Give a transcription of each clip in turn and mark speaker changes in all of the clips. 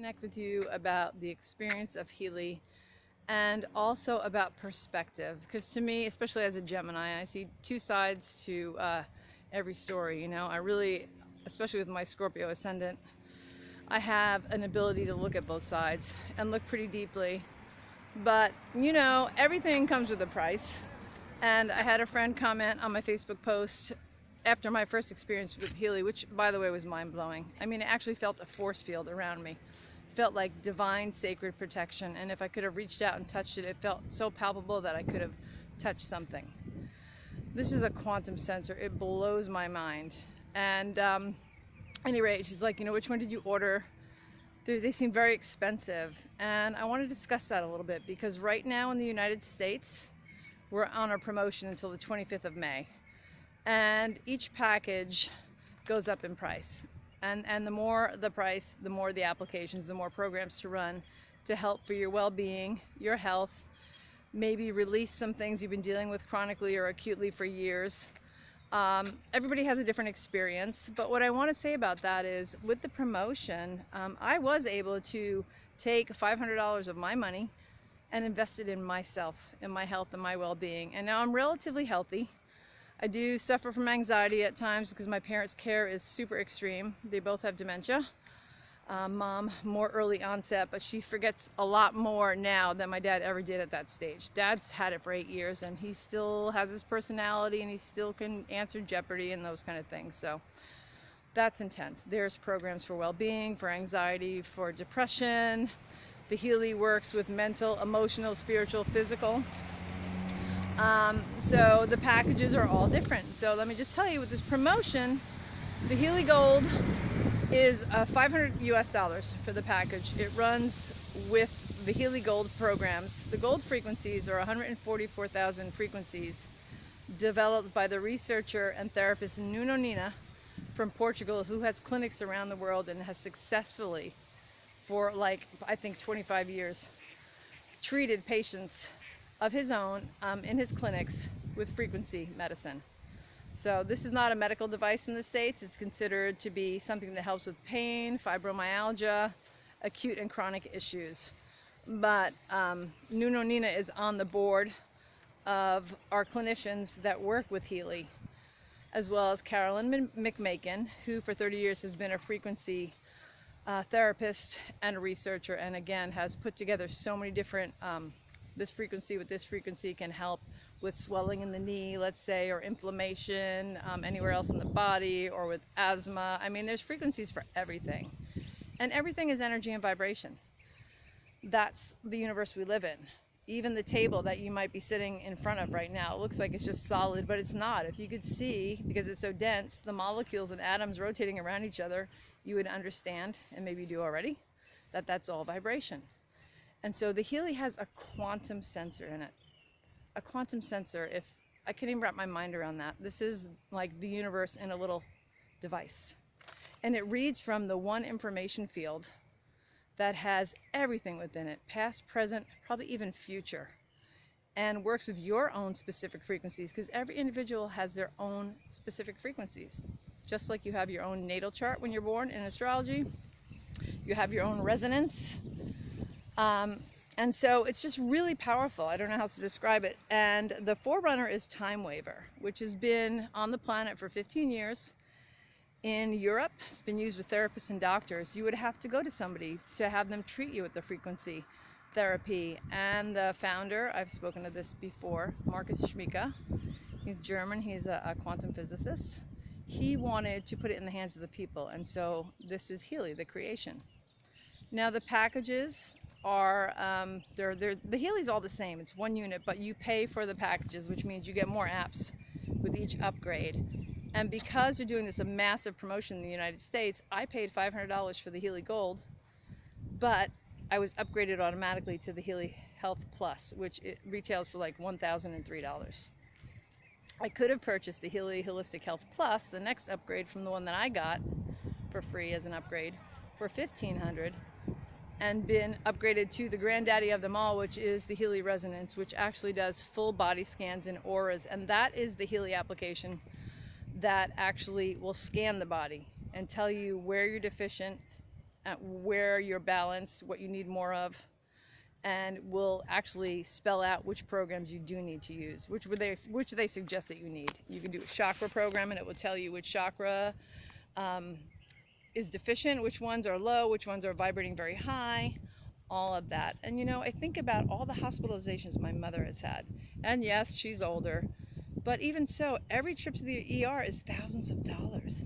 Speaker 1: connect with you about the experience of Healy and also about perspective, because to me, especially as a Gemini, I see two sides to every story. You know, I really, especially with my Scorpio ascendant, I have an ability to look at both sides and look pretty deeply. But you know, everything comes with a price. And I had a friend comment on my Facebook post after my first experience with Healy, which by the way was mind-blowing. I mean, I actually felt a force field around me. It felt like divine sacred protection, and if I could have reached out and touched it, it felt so palpable that I could have touched something. This is a quantum sensor. It blows my mind. And at any rate, she's like, you know, which one did you order? They seem very expensive, and I want to discuss that a little bit, because right now in the United States we're on a promotion until the 25th of May. And each package goes up in price. And the more the price, the more the applications, the more programs to run to help for your well-being, your health, maybe release some things you've been dealing with chronically or acutely for years. Everybody has a different experience, but what I want to say about that is with the promotion, I was able to take $500 of my money and invest it in myself, in my health and my well-being. And now I'm relatively healthy. I do suffer from anxiety at times because my parents' care is super extreme. They both have dementia. Mom, more early onset, but she forgets a lot more now than my dad ever did at that stage. Dad's had it for 8 years and he still has his personality and he still can answer Jeopardy and those kind of things. So that's intense. There's programs for well-being, for anxiety, for depression. The Healy works with mental, emotional, spiritual, physical. So the packages are all different. So let me just tell you, with this promotion, the Healy Gold is $500 US for the package. It runs with the Healy Gold programs. The gold frequencies are 144,000 frequencies developed by the researcher and therapist Nuno Nina from Portugal, who has clinics around the world and has successfully, for like I think 25 years, treated patients of his own in his clinics with frequency medicine. So this is not a medical device in the States. It's considered to be something that helps with pain, fibromyalgia, acute and chronic issues. But Nuno Nina is on the board of our clinicians that work with Healy, as well as Carolyn McMakin, who for 30 years has been a frequency therapist and a researcher, and again has put together so many different this frequency with this frequency can help with swelling in the knee, let's say, or inflammation anywhere else in the body, or with asthma. I mean, there's frequencies for everything. And everything is energy and vibration. That's the universe we live in. Even the table that you might be sitting in front of right now, it looks like it's just solid, but it's not. If you could see, because it's so dense, the molecules and atoms rotating around each other, you would understand, and maybe you do already, that that's all vibration. And so the Healy has a quantum sensor in it. A quantum sensor, if I can't even wrap my mind around that. This is like the universe in a little device. And it reads from the one information field that has everything within it, past, present, probably even future, and works with your own specific frequencies, because every individual has their own specific frequencies. Just like you have your own natal chart when you're born in astrology, you have your own resonance. And so it's just really powerful. I don't know how to describe it. And the forerunner is Time Waver, which has been on the planet for 15 years. In Europe, it's been used with therapists and doctors. You would have to go to somebody to have them treat you with the frequency therapy. And the founder, I've spoken of this before, Marcus Schmieke, he's German, he's a quantum physicist. He wanted to put it in the hands of the people. And so this is Healy, the creation. Now the packages are, the Healy's all the same. It's one unit, but you pay for the packages, which means you get more apps with each upgrade. And because you're doing this a massive promotion in the United States, I paid $500 for the Healy Gold, but I was upgraded automatically to the Healy Health Plus, which it retails for like $1,003. I could have purchased the Healy Holistic Health Plus, the next upgrade from the one that I got for free as an upgrade, for $1,500. And been upgraded to the granddaddy of them all, which is the Healy Resonance, which actually does full body scans and auras. And that is the Healy application that actually will scan the body and tell you where you're deficient, at where you're balanced, what you need more of, and will actually spell out which programs you do need to use, which they suggest that you need. You can do a chakra program and it will tell you which chakra is deficient, which ones are low, which ones are vibrating very high, all of that. And you know, I think about all the hospitalizations my mother has had, and yes, she's older, but even so, every trip to the ER is thousands of dollars.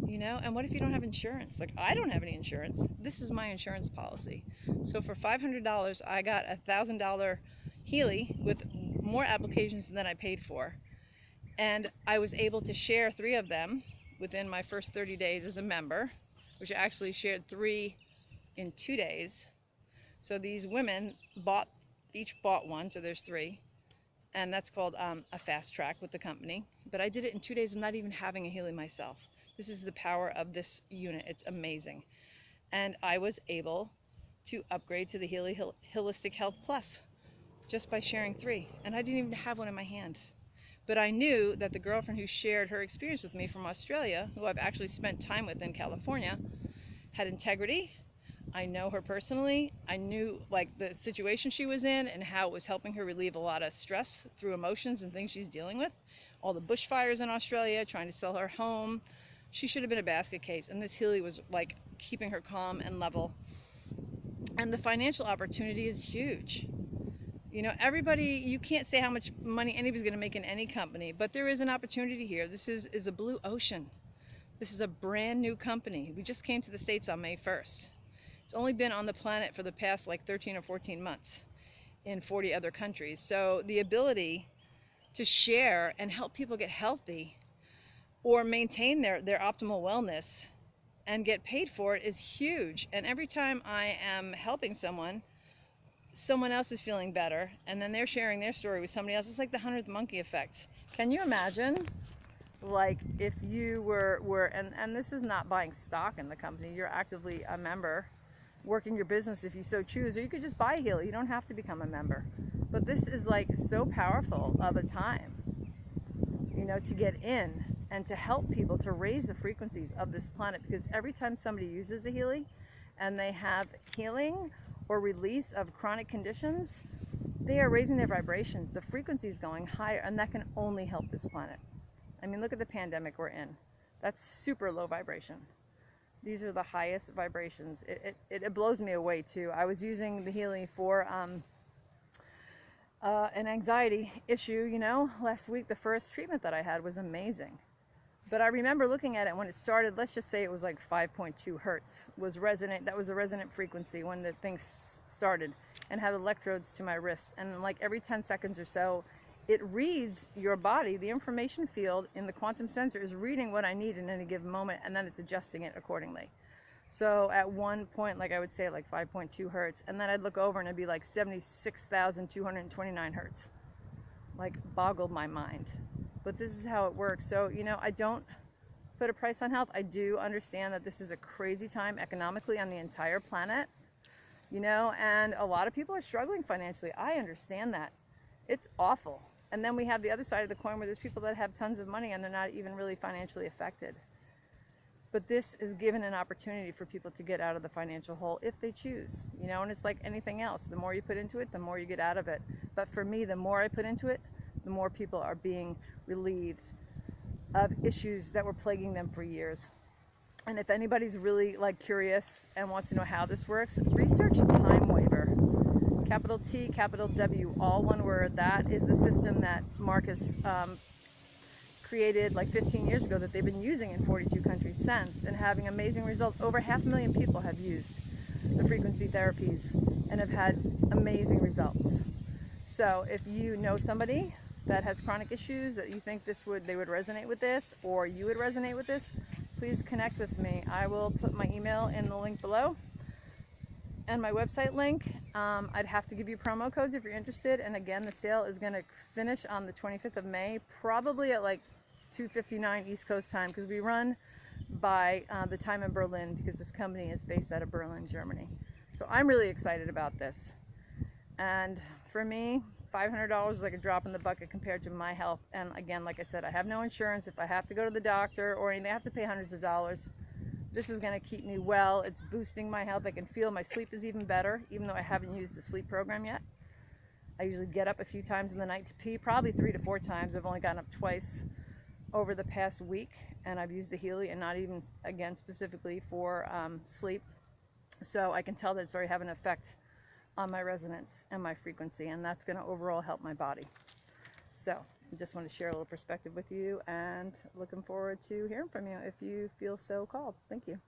Speaker 1: You know, and what if you don't have insurance? Like, I don't have any insurance. This is my insurance policy. So for $500, I got a $1,000 Healy with more applications than I paid for. And I was able to share 3 of them within my first 30 days as a member, which I actually shared 3 in 2 days. So these women each bought one, so there's 3. And that's called a fast track with the company. But I did it in 2 days of not even having a Healy myself. This is the power of this unit. It's amazing. And I was able to upgrade to the Healy Holistic Health Plus just by sharing 3. And I didn't even have one in my hand. But I knew that the girlfriend who shared her experience with me from Australia, who I've actually spent time with in California, had integrity. I know her personally. I knew like the situation she was in and how it was helping her relieve a lot of stress through emotions and things she's dealing with. All the bushfires in Australia, trying to sell her home. She should have been a basket case, and this Healy was like keeping her calm and level. And the financial opportunity is huge. You know, everybody, you can't say how much money anybody's going to make in any company, but there is an opportunity here. This is a blue ocean. This is a brand new company. We just came to the States on May 1st. It's only been on the planet for the past like 13 or 14 months in 40 other countries. So the ability to share and help people get healthy or maintain their optimal wellness and get paid for it is huge. And every time I am helping someone else is feeling better, and then they're sharing their story with somebody else. It's like the 100th monkey effect. Can you imagine, like, if you were and this is not buying stock in the company, you're actively a member, working your business if you so choose, or you could just buy Healy. You don't have to become a member. But this is like so powerful of a time, you know, to get in and to help people to raise the frequencies of this planet, because every time somebody uses the Healy and they have healing or release of chronic conditions, they are raising their vibrations. The frequency is going higher, and that can only help this planet. I mean, look at the pandemic we're in. That's super low vibration. These are the highest vibrations. It blows me away too. I was using the Healy for an anxiety issue, you know, last week. The first treatment that I had was amazing. But I remember looking at it when it started. Let's just say it was like 5.2 hertz was resonant. That was a resonant frequency when the thing started, and had electrodes to my wrists. And like every 10 seconds or so, it reads your body. The information field in the quantum sensor is reading what I need in any given moment, and then it's adjusting it accordingly. So at one point, like I would say like 5.2 hertz, and then I'd look over and it'd be like 76,229 hertz. Like, boggled my mind. But this is how it works. So, you know, I don't put a price on health. I do understand that this is a crazy time economically on the entire planet, you know, and a lot of people are struggling financially. I understand that. It's awful. And then we have the other side of the coin where there's people that have tons of money and they're not even really financially affected. But this is given an opportunity for people to get out of the financial hole if they choose, you know, and it's like anything else. The more you put into it, the more you get out of it. But for me, the more I put into it, the more people are being relieved of issues that were plaguing them for years. And if anybody's really like curious and wants to know how this works, research Time Waver. Capital T, capital W, all one word. That is the system that Marcus created like 15 years ago that they've been using in 42 countries since, and having amazing results. Over 500,000 people have used the frequency therapies and have had amazing results. So if you know somebody that has chronic issues that you think they would resonate with this, or you would resonate with this, please connect with me. I will put my email in the link below and my website link. I'd have to give you promo codes if you're interested. And again, the sale is going to finish on the 25th of May, probably at like 2:59 East Coast time, because we run by the time in Berlin, because this company is based out of Berlin, Germany. So I'm really excited about this. And for me, $500 is like a drop in the bucket compared to my health. And again, like I said, I have no insurance. If I have to go to the doctor or anything, I have to pay hundreds of dollars. This is going to keep me well. It's boosting my health. I can feel my sleep is even better, even though I haven't used the sleep program yet. I usually get up a few times in the night to pee, probably 3 to 4 times. I've only gotten up twice over the past week, and I've used the Healy, and not even, again, specifically for sleep. So I can tell that it's already having an effect on my resonance and my frequency, and that's going to overall help my body. So I just want to share a little perspective with you, and looking forward to hearing from you if you feel so called. Thank you.